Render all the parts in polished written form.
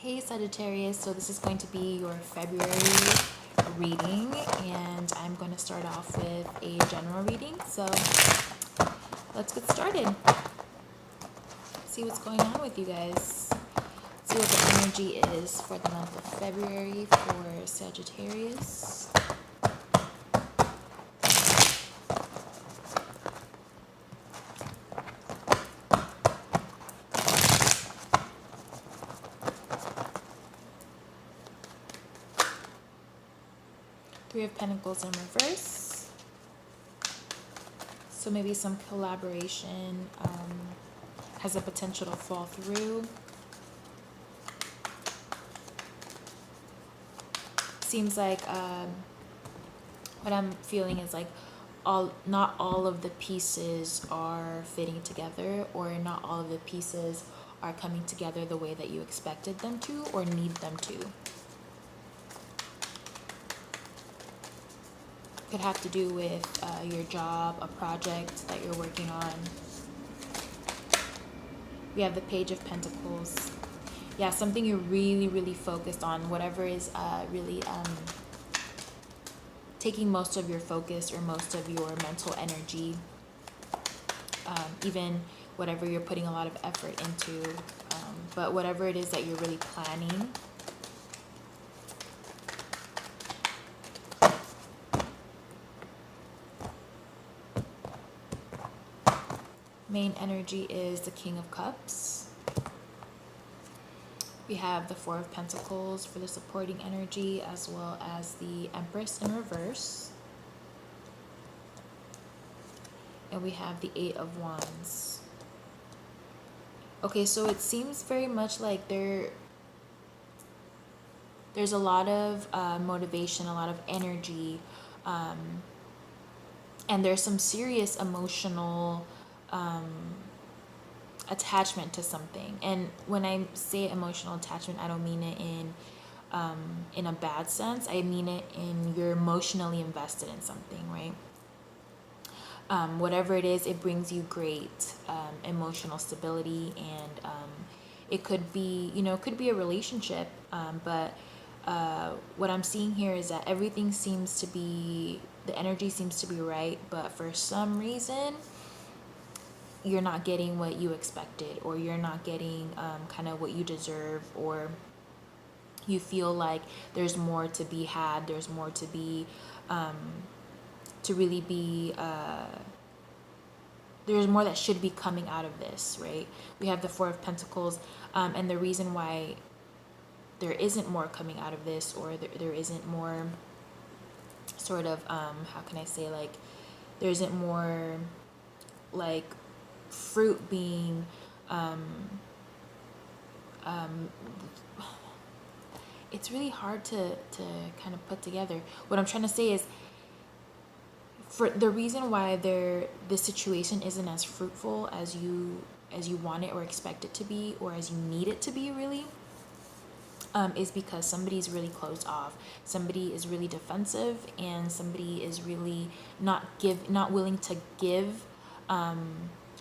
Hey Sagittarius, so this is going to be your February reading, and I'm going to start off with a general reading. So let's get started. See what's going on with you guys. See what the energy is for the month of February for Sagittarius. Three of Pentacles in reverse. So maybe some collaboration has a potential to fall through. Seems like what I'm feeling is like not all of the pieces are fitting together, or not all of the pieces are coming together the way that you expected them to or need them to. Could have to do with your job, a project that you're working on. We have the Page of Pentacles. Yeah, something you're really focused on, whatever is really taking most of your focus or most of your mental energy, even whatever you're putting a lot of effort into, but whatever it is that you're really planning. Main energy is the King of Cups. We have the Four of Pentacles for the supporting energy, as well as the Empress in reverse. And we have the Eight of Wands. Okay, so it seems very much like there's a lot of motivation, a lot of energy, and there's some serious emotional attachment to something. And when I say emotional attachment, I don't mean it in a bad sense. I mean it in you're emotionally invested in something, right? Whatever it is, it brings you great emotional stability, and it could be, it could be a relationship, but what I'm seeing here is that everything seems to be, the energy seems to be right, but for some reason you're not getting what you expected, or you're not getting kind of what you deserve, or you feel like there's more to be had, there's more to be to really be there's more that should be coming out of this, right? We have the Four of Pentacles, and the reason why there isn't more coming out of this, or there isn't more sort of how can I say, like there isn't more like fruit being it's really hard to kind of put together. What I'm trying to say is, for the reason why this situation isn't as fruitful as you want it or expect it to be, or as you need it to be, really, is because somebody's really closed off, somebody is really defensive, and somebody is really not willing to give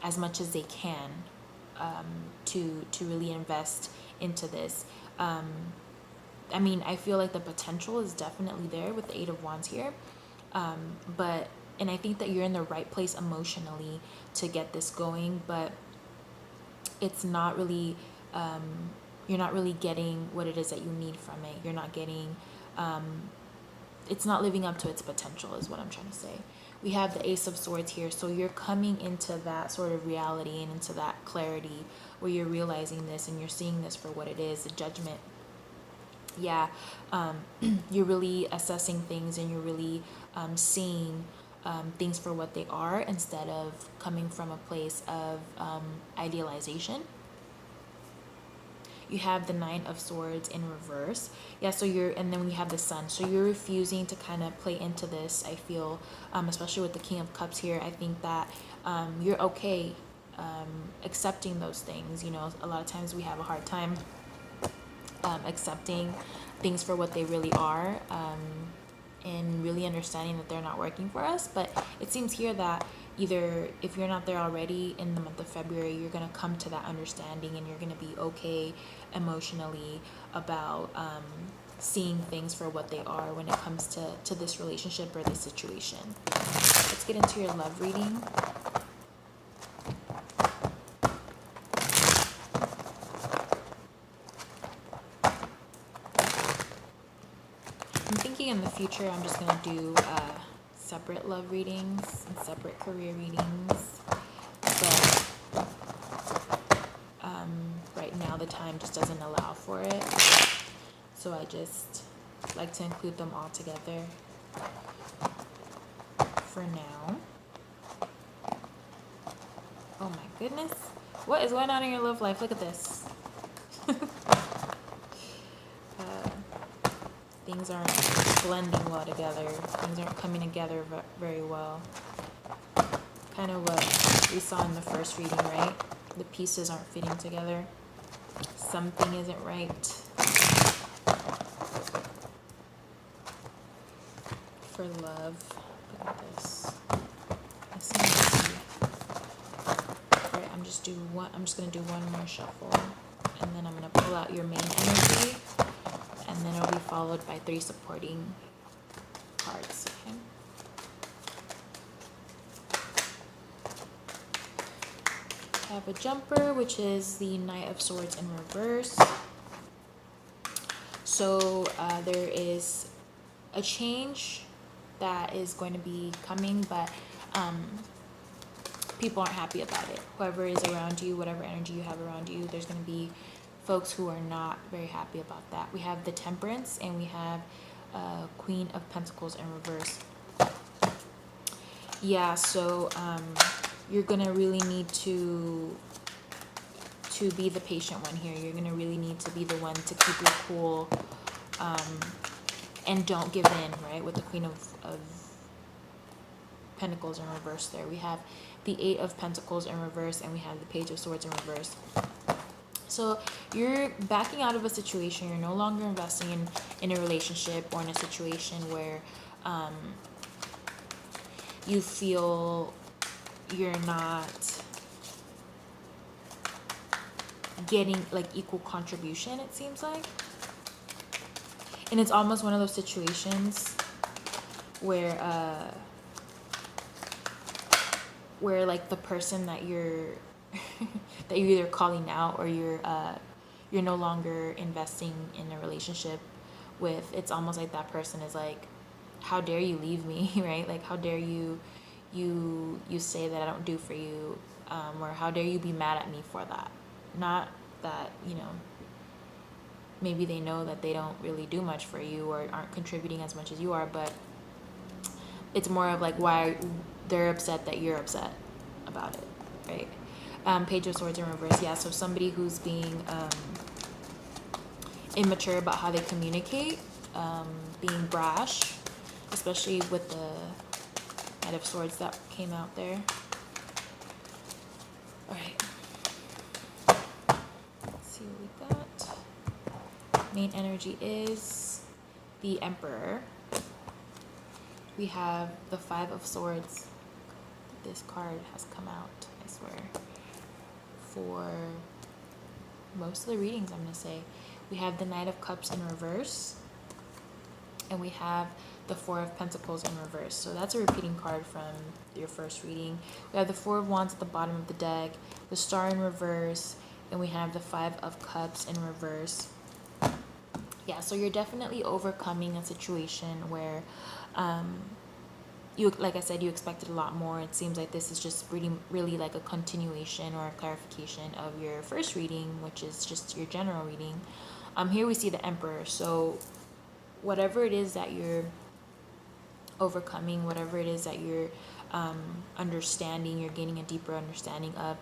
as much as they can to really invest into this. I mean, I feel like the potential is definitely there with the Eight of Wands here, and I think that you're in the right place emotionally to get this going, but it's not really you're not really getting what it is that you need from it. You're not getting it's not living up to its potential, is what I'm trying to say. We have the Ace of Swords here, so you're coming into that sort of reality and into that clarity where you're realizing this and you're seeing this for what it is, the Judgment. Yeah, you're really assessing things, and you're really seeing things for what they are, instead of coming from a place of idealization. You have the Nine of Swords in reverse. Yeah, so and then we have the Sun. So you're refusing to kind of play into this, I feel, especially with the King of Cups here. I think that you're okay accepting those things. A lot of times we have a hard time accepting things for what they really are, and really understanding that they're not working for us. But it seems here that either if you're not there already in the month of February, you're going to come to that understanding, and you're going to be okay emotionally about seeing things for what they are when it comes to this relationship or this situation. Let's get into your love reading. I'm thinking in the future I'm just going to do separate love readings and separate career readings. But right now the time just doesn't allow for it. So I just like to include them all together for now. Oh my goodness. What is going on in your love life? Look at this. Things aren't blending well together. Things aren't coming together very well. Kind of what we saw in the first reading, right? The pieces aren't fitting together. Something isn't right. For love, look at this. Alright, I'm just gonna do one more shuffle, and then I'm gonna pull out your main energy, and then it'll be followed by 3 supporting cards. Okay. I have a jumper, which is the Knight of Swords in reverse. So there is a change that is going to be coming, but people aren't happy about it. Whoever is around you, whatever energy you have around you, there's going to be folks who are not very happy about that. We have the Temperance, and we have Queen of Pentacles in reverse. Yeah, so you're going to really need to be the patient one here. You're going to really need to be the one to keep your cool and don't give in, right? With the Queen of Pentacles in reverse there. We have the 8 of Pentacles in reverse, and we have the Page of Swords in reverse. So you're backing out of a situation. You're no longer investing in a relationship or in a situation where you feel you're not getting like equal contribution, it seems like. And it's almost one of those situations where like the person that you're that you're either calling out or you're no longer investing in a relationship with, it's almost like that person is like, how dare you leave me, right? Like, how dare you say that I don't do for you, or how dare you be mad at me for that? Not that, you know, maybe they know that they don't really do much for you or aren't contributing as much as you are, but it's more of like why they're upset that you're upset about it, right? Page of Swords in reverse. Yeah, so somebody who's being immature about how they communicate, being brash, especially with the Knight of Swords that came out there. All right. Let's see what we got. Main energy is the Emperor. We have the 5 of Swords. This card has come out, I swear, for most of the readings, I'm going to say. We have the Knight of Cups in reverse, and we have the 4 of Pentacles in reverse. So that's a repeating card from your first reading. We have the 4 of Wands at the bottom of the deck, the Star in reverse, and we have the 5 of Cups in reverse. Yeah, so you're definitely overcoming a situation where you, like I said, you expected a lot more. It seems like this is just really like a continuation or a clarification of your first reading, which is just your general reading. Here we see the Emperor. So whatever it is that you're overcoming, whatever it is that you're understanding, you're gaining a deeper understanding of,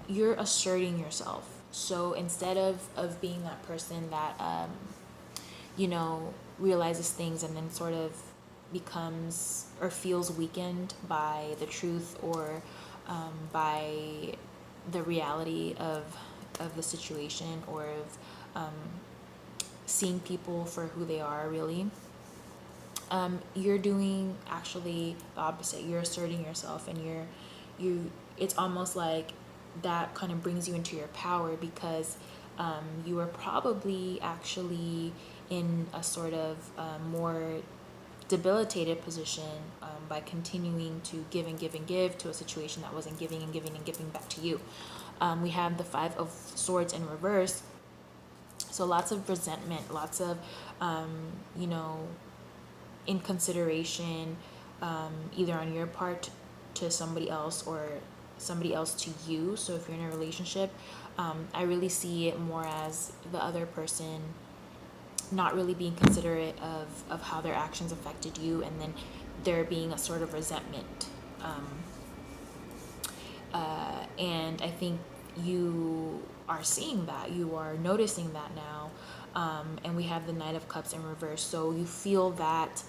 you're asserting yourself. So instead of being that person that realizes things and then sort of becomes or feels weakened by the truth or by the reality of the situation, or of seeing people for who they are really, You're doing actually the opposite. You're asserting yourself, and it's almost like that kind of brings you into your power, because you are probably actually in a sort of more debilitated position by continuing to give and give and give to a situation that wasn't giving and giving and giving back to you. We have the Five of Swords in reverse. So lots of resentment, lots of, you know, inconsideration, either on your part to somebody else or somebody else to you. So if you're in a relationship, I really see it more as the other person not really being considerate of how their actions affected you, and then there being a sort of resentment. And I think you are seeing that, you are noticing that now. And we have the Knight of Cups in reverse. So you feel that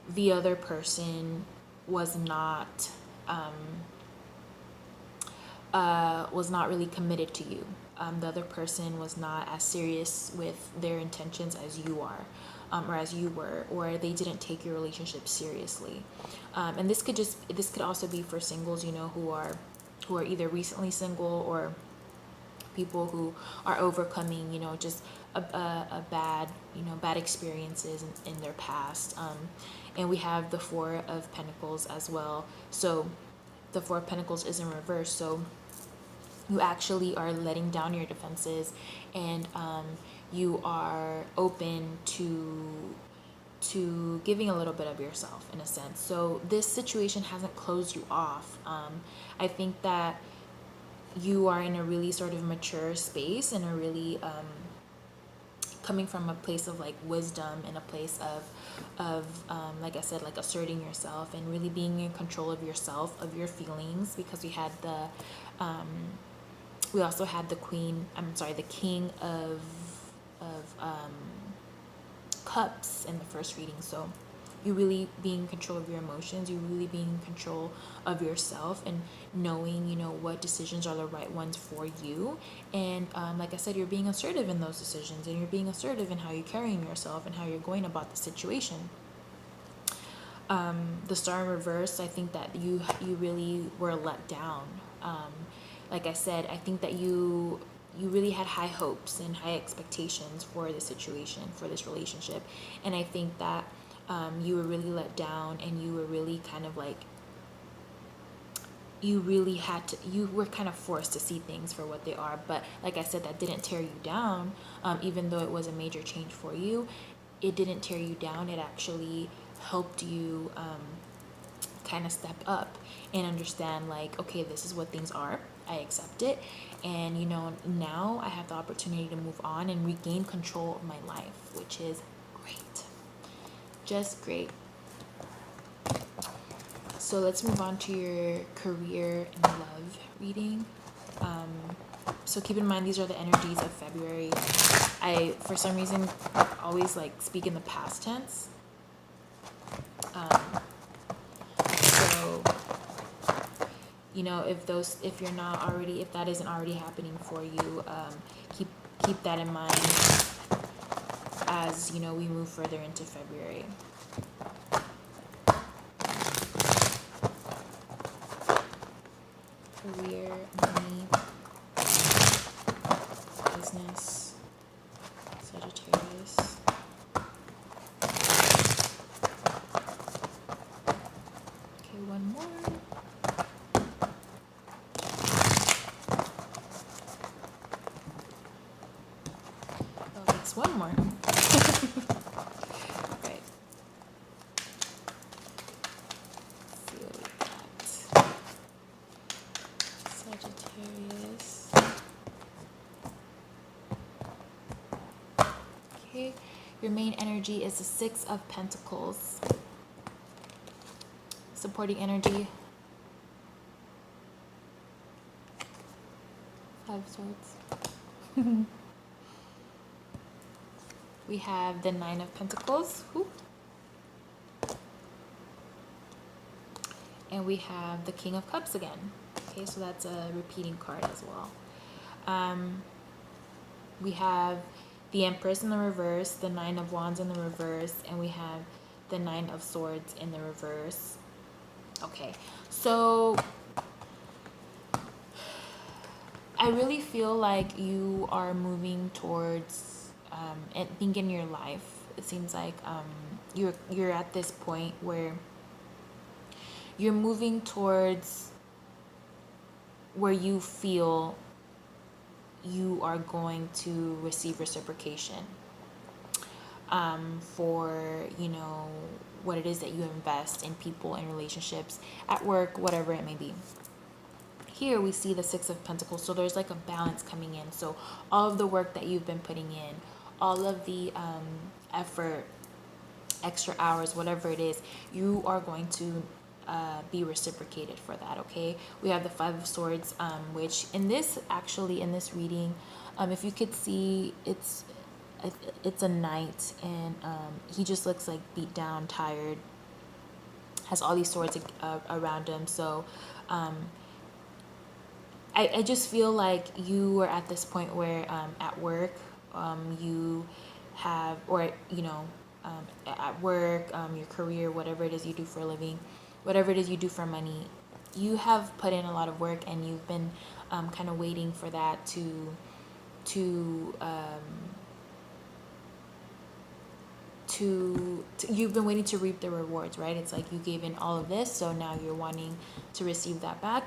the other person was not really committed to you. The other person was not as serious with their intentions as you are, or as you were, or they didn't take your relationship seriously. And this could also be for singles, you know, who are either recently single, or people who are overcoming, you know, just a bad experiences in their past. And we have the Four of Pentacles as well. So the Four of Pentacles is in reverse. So you actually are letting down your defenses, and you are open to giving a little bit of yourself, in a sense. So this situation hasn't closed you off. I think that you are in a really sort of mature space, and a really coming from a place of like wisdom, and a place of like I said, like asserting yourself and really being in control of yourself, of your feelings, because we also had the King of Cups in the first reading. So you really being in control of your emotions, you really being in control of yourself, and knowing, you know, what decisions are the right ones for you. And like I said, you're being assertive in those decisions, and you're being assertive in how you're carrying yourself and how you're going about the situation. The Star in reverse, I think that you really were let down. Like I said, I think that you really had high hopes and high expectations for this situation, for this relationship. And I think that you were really let down, and you were really kind of like, you were kind of forced to see things for what they are. But like I said, that didn't tear you down. Even though it was a major change for you, it didn't tear you down. It actually helped you kind of step up and understand, like, okay, this is what things are. I accept it, and you know, now I have the opportunity to move on and regain control of my life, which is great, just great. So let's move on to your career and love reading. So keep in mind, these are the energies of February. I, for some reason, always like speak in the past tense. So, you know, if that isn't already happening for you, keep that in mind as, you know, we move further into February. Career, money, business, Sagittarius. Okay, one more. Oh, that's one more. Right. Let's see what we got. Sagittarius. Okay, your main energy is the Six of Pentacles. Supporting energy, Five of Swords. We have the Nine of Pentacles. Ooh. And we have the King of Cups again. Okay, so that's a repeating card as well. We have the Empress in the reverse, the Nine of Wands in the reverse, and we have the Nine of Swords in the reverse. Okay, so I really feel like you are moving towards, I think in your life, it seems like you're at this point where you're moving towards where you feel you are going to receive reciprocation for, you know, what it is that you invest in people and relationships at work, whatever it may be. Here we see the Six of Pentacles, so there's like a balance coming in. So all of the work that you've been putting in, all of the effort, extra hours, whatever it is, you are going to be reciprocated for that. Okay, we have the Five of Swords, which in this reading, if you could see, it's a knight, and he just looks like beat down, tired, has all these swords around him. So I just feel like you are at this point where at work, you have, or you know, at work, your career, whatever it is you do for a living, whatever it is you do for money, you have put in a lot of work, and you've been kind of waiting for that to you've been waiting to reap the rewards, right? It's like you gave in all of this, so now you're wanting to receive that back.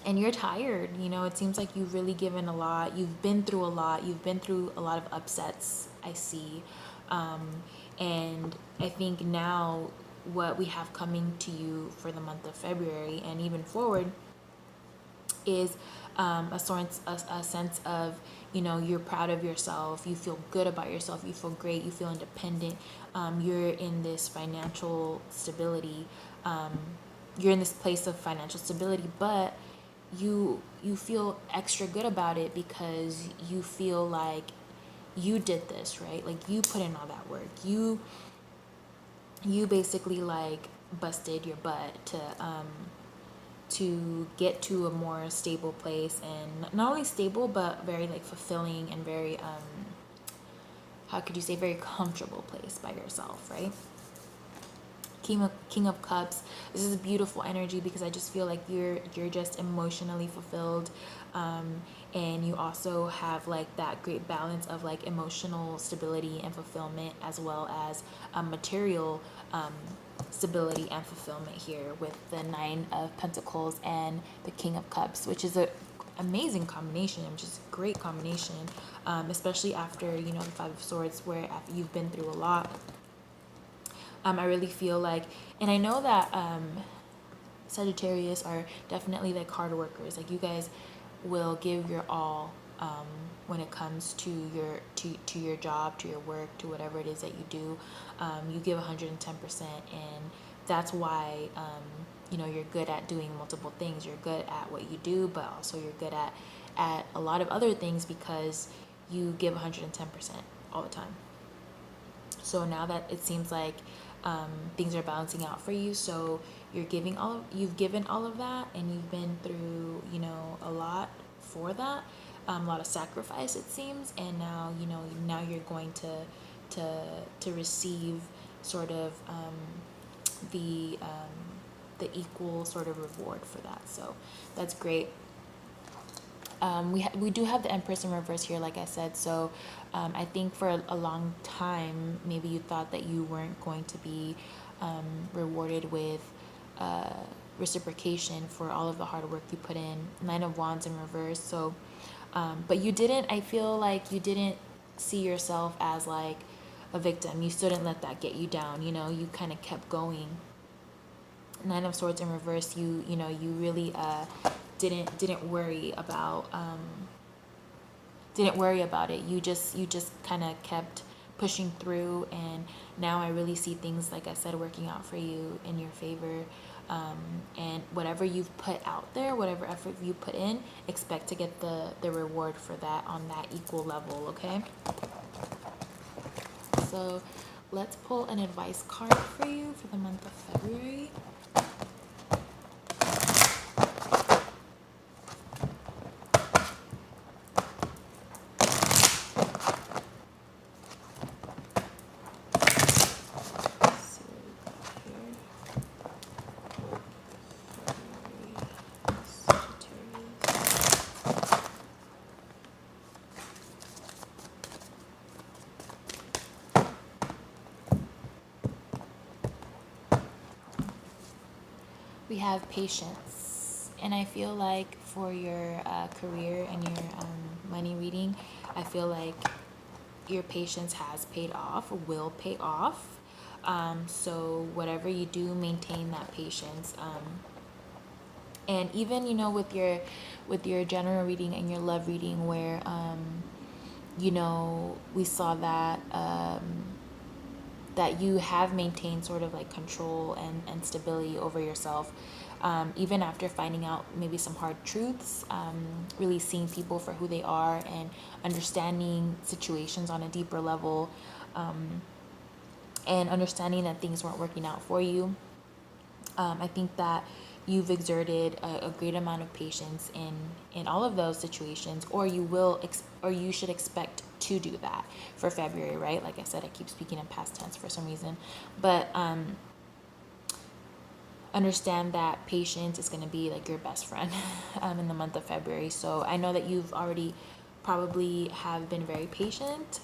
And you're tired, you know, it seems like you've really given a lot. You've been through a lot. You've been through a lot of upsets, I see. And I think now what we have coming to you for the month of February and even forward is a sense of, you know, you're proud of yourself. You feel good about yourself. You feel great. You feel independent. You're in this financial stability. You're in this place of financial stability, but you feel extra good about it because you feel like you did this, right? Like you put in all that work. You basically like busted your butt to get to a more stable place, and not only stable but very like fulfilling and very how could you say, very comfortable place by yourself, right? King of Cups. This is a beautiful energy because I just feel like you're just emotionally fulfilled, and you also have like that great balance of like emotional stability and fulfillment, as well as material stability and fulfillment here with the Nine of Pentacles and the King of Cups, which is a amazing combination, which is a great combination, especially after, you know, the Five of Swords, where after you've been through a lot. I really feel like, and I know that Sagittarius are definitely like hard workers. Like you guys will give your all when it comes to your job, to your work, to whatever it is that you do. You give 110%, and that's why you know, you're good at doing multiple things. You're good at what you do, but also you're good at a lot of other things because you give 110% all the time. So now that it seems like things are balancing out for you, so you've given all of that, and you've been through, you know, a lot for that, a lot of sacrifice, it seems, and now, you know, now you're going to receive sort of the equal sort of reward for that. So that's great. We do have the Empress in reverse here, like I said. So I think for a long time, maybe you thought that you weren't going to be rewarded with reciprocation for all of the hard work you put in. Nine of Wands in reverse. So, but you didn't, I feel like you didn't see yourself as like a victim. You still didn't let that get you down. You know, you kind of kept going. Nine of Swords in reverse. You know, you really didn't worry about it. You just kind of kept pushing through, and now I really see things, like I said, working out for you in your favor. And whatever you've put out there, whatever effort you put in, expect to get the reward for that on that equal level. Okay, so let's pull an advice card for you for the month of February. We have patience. And I feel like for your career and your money reading, I feel like your patience has paid off, will pay off. So whatever you do, maintain that patience. And even, you know, with your general reading and your love reading, where you know, we saw that that you have maintained sort of like control and stability over yourself, even after finding out maybe some hard truths, really seeing people for who they are and understanding situations on a deeper level, and understanding that things weren't working out for you. I think that you've exerted a great amount of patience in all of those situations, or you will or you should expect to do that for February, right? Like I said, I keep speaking in past tense for some reason, but understand that patience is going to be like your best friend in the month of February. So I know that you've already probably have been very patient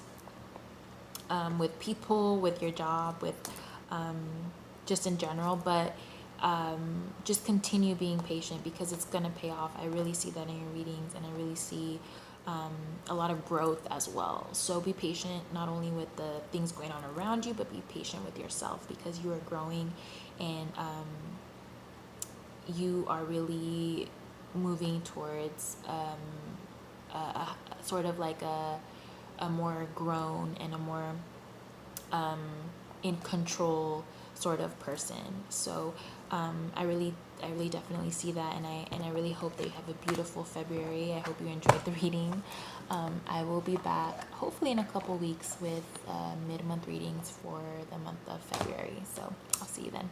with people, with your job, with just in general, but just continue being patient because it's going to pay off. I really see that in your readings, and I really see a lot of growth as well. So be patient not only with the things going on around you, but be patient with yourself because you are growing, and you are really moving towards sort of like a more grown and a more in control sort of person. So I really definitely see that, and I really hope that you have a beautiful February. I hope you enjoyed the reading. I will be back hopefully in a couple weeks with mid-month readings for the month of February. So I'll see you then.